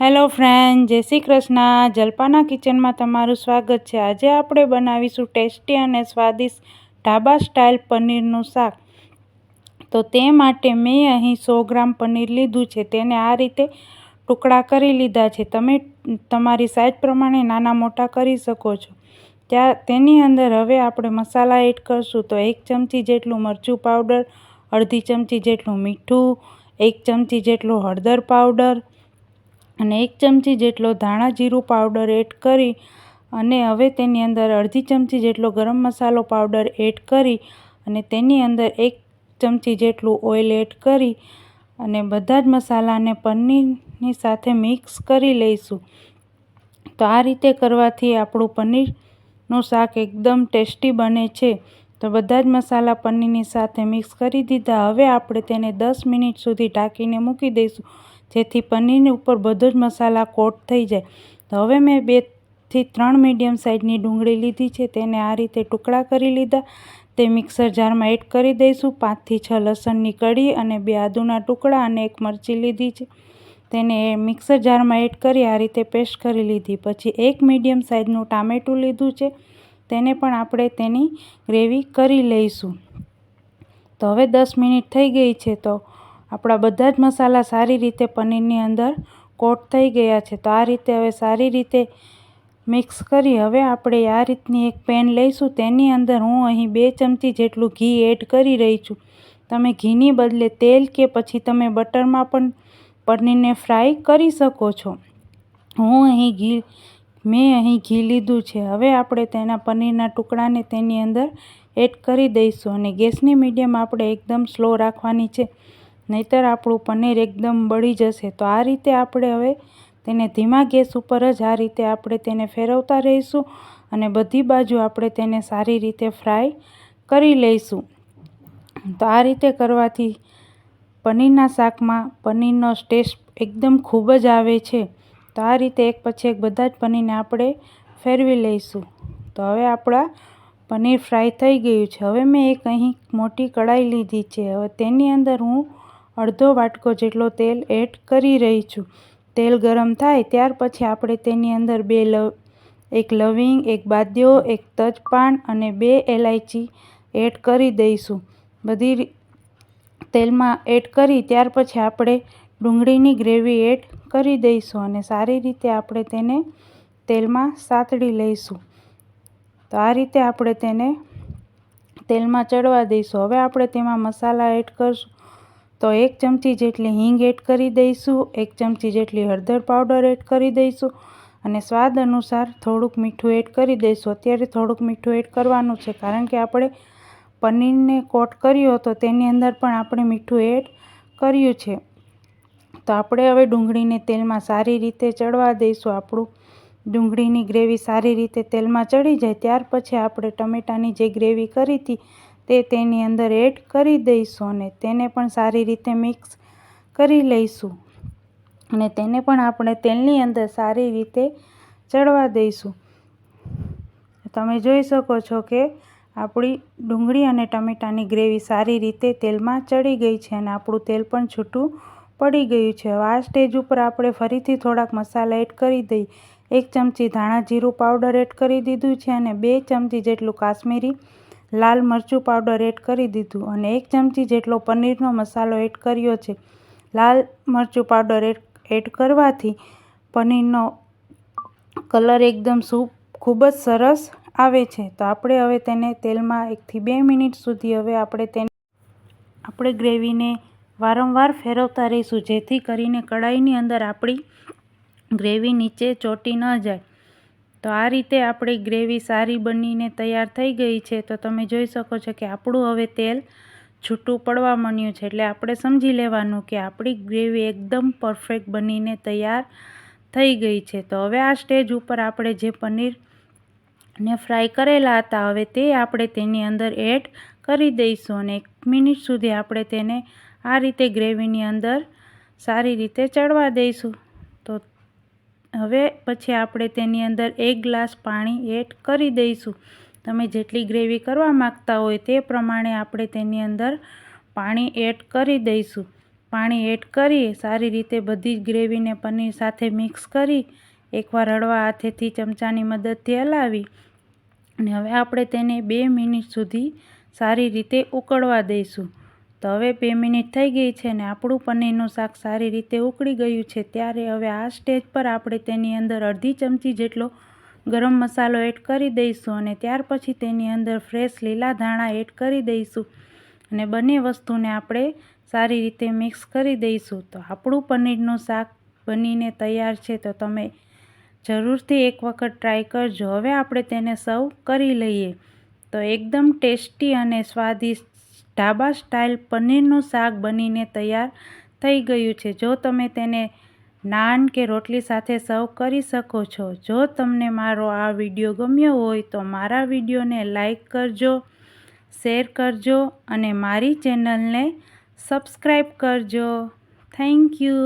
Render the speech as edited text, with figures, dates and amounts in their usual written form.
Hello friend, જય શ્રી કૃષ્ણ. જલ્પાના કિચનમાં તમારું સ્વાગત છે. આજે આપણે બનાવીશું ટેસ્ટી અને સ્વાદિષ્ટ ઢાબા સ્ટાઇલ પનીરનું શાક. તો તે માટે મેં અહીં 100 ગ્રામ પનીર લીધું છે. તેને આ રીતે ટુકડા કરી લીધા છે. તમે તમારી સાઈઝ પ્રમાણે નાના મોટા કરી શકો છો. તેની અંદર હવે આપણે મસાલા એડ કરશું. તો 1 ચમચી જેટલું મરચું પાવડર, અડધી ચમચી જેટલું મીઠું, 1 ચમચી જેટલું હળદર પાવડર અને 1 ચમચી જેટલો ધાણા જીરું પાવડર એડ કરી અને હવે તેની અંદર અડધી ચમચી જેટલો ગરમ મસાલો પાવડર એડ કરી અને તેની અંદર 1 ચમચી જેટલું ઓઇલ એડ કરી અને બધા જ મસાલાને પનીરની સાથે મિક્સ કરી લઈશું. તો આ રીતે કરવાથી આપણું પનીરનું શાક એકદમ ટેસ્ટી બને છે. તો બધા જ મસાલા પનીરની સાથે મિક્સ કરી દીધા. હવે આપણે તેને 10 મિનિટ સુધી ઢાંકીને મૂકી દઈશું, જેથી પનીરની ઉપર બધો જ મસાલા કોટ થઈ જાય. તો હવે મેં 2 થી 3 મીડિયમ સાઇઝની ડુંગળી લીધી છે. તેને આ રીતે ટુકડા કરી લીધા. તે મિક્સર જારમાં એડ કરી દઈશું. 5 થી 6 લસણની કળી અને 2 આદુના ટુકડા અને 1 મરચી લીધી છે. તેને મિક્સર જારમાં એડ કરી આ રીતે પેસ્ટ કરી લીધી. પછી 1 મીડિયમ સાઇઝનું ટામેટું લીધું છે. તેને પણ આપણે તેની ગ્રેવી કરી લઈશું. તો હવે 10 મિનિટ થઈ ગઈ છે. તો આપણા બધા જ મસાલા સારી રીતે પનીરની અંદર કોટ થઈ ગયા છે. તો આ રીતે હવે સારી રીતે મિક્સ કરી હવે આપણે આ રીતની એક પેન લઈશું. તેની અંદર હું અહીં 2 ચમચી જેટલું ઘી એડ કરી રહી છું. તમે ઘીની બદલે તેલ કે પછી તમે બટરમાં પણ પનીરને ફ્રાય કરી શકો છો. મેં અહીં ઘી લીધું છે. હવે આપણે તેના પનીરના ટુકડાને તેની અંદર એડ કરી દઈશું અને ગેસની મીડિયમ આપણે એકદમ સ્લો રાખવાની છે, નહીંતર આપણું પનીર એકદમ બળી જશે. તો આ રીતે આપણે હવે તેને ધીમા ગેસ ઉપર જ આ રીતે આપણે તેને ફેરવતા રહીશું અને બધી બાજુ આપણે તેને સારી રીતે ફ્રાય કરી લઈશું. તો આ રીતે કરવાથી પનીરના શાકમાં પનીરનો ટેસ્ટ એકદમ ખૂબ જ આવે છે. તો આ રીતે એક પછી એક બધા જ પનીરને આપણે ફેરવી લઈશું. તો હવે આપણા પનીર ફ્રાય થઈ ગયું છે. હવે મેં એક અહીં મોટી કઢાઈ લીધી છે. હવે તેની અંદર હું અડધો વાટકો જેટલો તેલ એડ કરી રહી છું. તેલ ગરમ થાય ત્યાર પછી આપણે તેની અંદર 1 લવિંગ, 1 બાદિયો, 1 તજપાન અને 2 એલાયચી એડ કરી દઈશું. બધી તેલમાં એડ કરી ત્યાર પછી આપણે ડુંગળીની ગ્રેવી એડ કરી દઈશું અને સારી રીતે આપણે તેને તેલમાં સાતળી લઈશું. તો આ રીતે આપણે તેને તેલમાં ચડવા દઈશું. હવે આપણે તેમાં મસાલા એડ કરશું. તો 1 ચમચી જેટલી હિંગ એડ કરી દઈશું, 1 ચમચી જેટલી હળદર પાવડર એડ કરી દઈશું અને સ્વાદ અનુસાર થોડુંક મીઠું એડ કરી દઈશું. અત્યારે થોડુંક મીઠું એડ કરવાનું છે, કારણ કે આપણે પનીરને કોટ કર્યો તો તેની અંદર પણ આપણે મીઠું એડ કર્યું છે. તો આપણે હવે ડુંગળીને તેલમાં સારી રીતે ચડવા દઈશું. આપણું ડુંગળીની ગ્રેવી સારી રીતે તેલમાં ચડી જાય ત્યાર પછી આપણે ટમેટાની જે ગ્રેવી કરી હતી તે તેની અંદર એડ કરી દઈશું અને તેને પણ સારી રીતે મિક્સ કરી લઈશું અને તેને પણ આપણે તેલની અંદર સારી રીતે ચડવા દઈશું. તમે જોઈ શકો છો કે આપણી ડુંગળી અને ટમેટાની ગ્રેવી સારી રીતે તેલમાં ચડી ગઈ છે અને આપણું તેલ પણ છૂટું પડી ગયું છે. હવે આ સ્ટેજ ઉપર આપણે ફરીથી થોડાક મસાલા એડ કરી દઈએ. 1 ચમચી ધાણા જીરું પાવડર એડ કરી દીધું છે અને 2 ચમચી જેટલું કાશ્મીરી લાલ મરચું પાવડર એડ કરી દીધું અને 1 ચમચી જેટલો પનીરનો મસાલો એડ કર્યો છે. લાલ મરચું પાવડર એડ કરવાથી પનીરનો કલર એકદમ ખૂબ જ સરસ આવે છે. તો આપણે હવે તેને તેલમાં 1 થી 2 મિનિટ સુધી હવે આપણે ગ્રેવીને વારંવાર ફેરવતા રહીશું, જેથી કરીને કઢાઈની અંદર આપણી ગ્રેવી નીચે ચોંટી ન જાય. તો આ રીતે આપણી ગ્રેવી સારી બનીને તૈયાર થઈ ગઈ છે. તો તમે જોઈ શકો છો કે આપણું હવે તેલ છૂટું પડવા માંડ્યું છે, એટલે આપણે સમજી લેવાનું કે આપણી ગ્રેવી એકદમ પરફેક્ટ બનીને તૈયાર થઈ ગઈ છે. તો હવે આ સ્ટેજ ઉપર આપણે જે પનીરને ફ્રાય કરેલા હતા હવે તે આપણે તેની અંદર એડ કરી દઈશું અને 1 મિનિટ સુધી આપણે તેને આ રીતે ગ્રેવીની અંદર સારી રીતે ચડવા દઈશું. તો હવે પછી આપણે તેની અંદર 1 ગ્લાસ પાણી એડ કરી દઈશું. તમે જેટલી ગ્રેવી કરવા માગતા હોય તે પ્રમાણે આપણે તેની અંદર પાણી એડ કરી દઈશું. પાણી એડ કરી સારી રીતે બધી જ ગ્રેવીને પનીર સાથે મિક્સ કરી એકવાર હળવા હાથેથી ચમચાની મદદથી હલાવી અને હવે આપણે તેને 2 મિનિટ સુધી સારી રીતે ઉકળવા દઈશું. તો હવે 2 મિનિટ થઈ ગઈ છે અને આપણું પનીરનું શાક સારી રીતે ઉકળી ગયું છે. ત્યારે હવે આ સ્ટેજ પર આપણે તેની અંદર અડધી ચમચી જેટલો ગરમ મસાલો એડ કરી દઈશું અને ત્યાર પછી તેની અંદર ફ્રેશ લીલા ધાણા એડ કરી દઈશું અને બંને વસ્તુને આપણે સારી રીતે મિક્સ કરી દઈશું. તો આપણું પનીરનું શાક બનીને તૈયાર છે. તો તમે જરૂરથી એક વખત ટ્રાય કરજો. હવે આપણે તેને સર્વ કરી લઈએ. તો એકદમ ટેસ્ટી અને સ્વાદિષ્ટ ઢાબા સ્ટાઇલ પનીરનું શાક બનીને તૈયાર થઈ ગયું છે. જો તમે તેને નાન કે રોટલી સાથે સર્વ કરી શકો છો. જો તમને મારો આ વિડીયો ગમ્યો હોય તો મારા વિડીયોને લાઈક કરજો, શેર કરજો અને મારી ચેનલને સબસ્ક્રાઈબ કરજો. Thank you.